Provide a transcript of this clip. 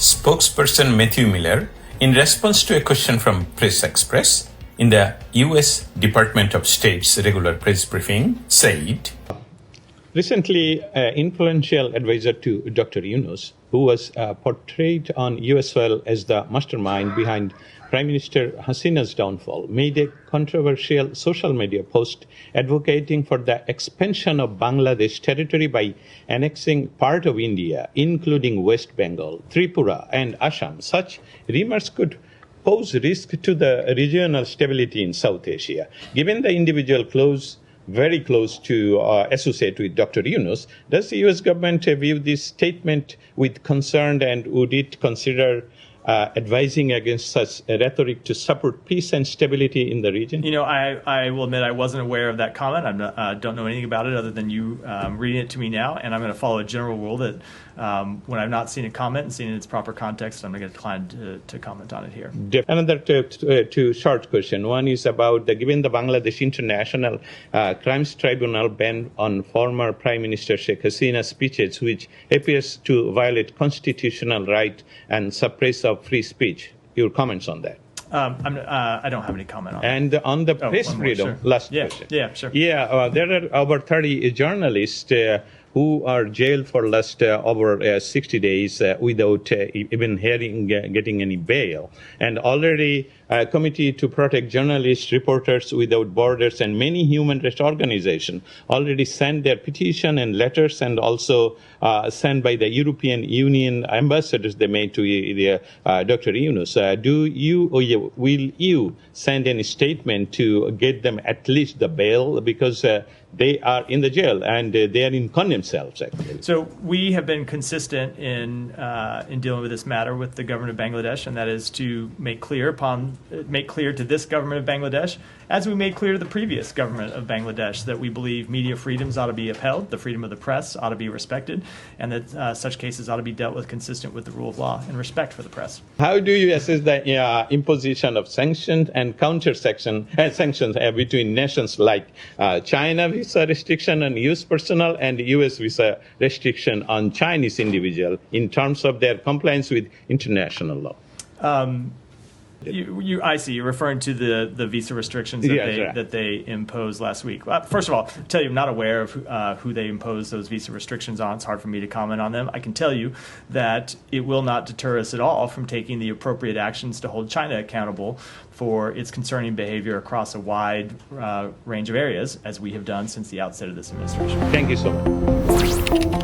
Spokesperson Matthew Miller, in response to a question from Press Xpress in the U.S. Department of State's regular press briefing, said, Recently, an influential advisor to Dr. Yunus, who was portrayed on U.S. soil as the mastermind behind Prime Minister Hasina's downfall, made a controversial social media post advocating for the expansion of Bangladesh territory by annexing part of India, including West Bengal, Tripura, and Assam. Such remarks could pose risk to the regional stability in South Asia. Given the individual very close to associate with Dr. Yunus, does the U.S. government view this statement with concern, and would it consider advising against such rhetoric to support peace and stability in the region? You know, I will admit I wasn't aware of that comment. I don't know anything about it other than you reading it to me now, and I'm going to follow a general rule that when I've not seen a comment and seen it in its proper context, I'm going to decline to comment on it here. Another two short question. One is about given the Bangladesh International Crimes Tribunal ban on former Prime Minister Sheikh Hasina's speeches, which appears to violate constitutional right and suppress of free speech. Your comments on that? I don't have any comment on that. And on the press freedom, sure. last question. Yeah, sure. Yeah, there are over 30 journalists who are jailed for last over 60 days without even getting any bail. And already a committee to protect journalists, Reporters Without Borders, and many human rights organizations already sent their petition and letters, and also sent by the European Union ambassadors they made to Dr. Yunus. Will you send any statement to get them at least the bail, because they are in the jail and they are in condemned cells, actually? So we have been consistent in dealing with this matter with the government of Bangladesh, and that is to make clear to this government of Bangladesh, as we made clear to the previous government of Bangladesh, that we believe media freedoms ought to be upheld, the freedom of the press ought to be respected, and that such cases ought to be dealt with consistent with the rule of law and respect for the press. How do you assess the imposition of sanctions and sanctions between nations like China visa restriction on U.S. personnel and U.S. visa restriction on Chinese individual in terms of their compliance with international law? I see. You're referring to the visa restrictions that they imposed last week. First of all, I'll tell you, I'm not aware of who they imposed those visa restrictions on. It's hard for me to comment on them. I can tell you that it will not deter us at all from taking the appropriate actions to hold China accountable for its concerning behavior across a wide range of areas, as we have done since the outset of this administration. Thank you so much.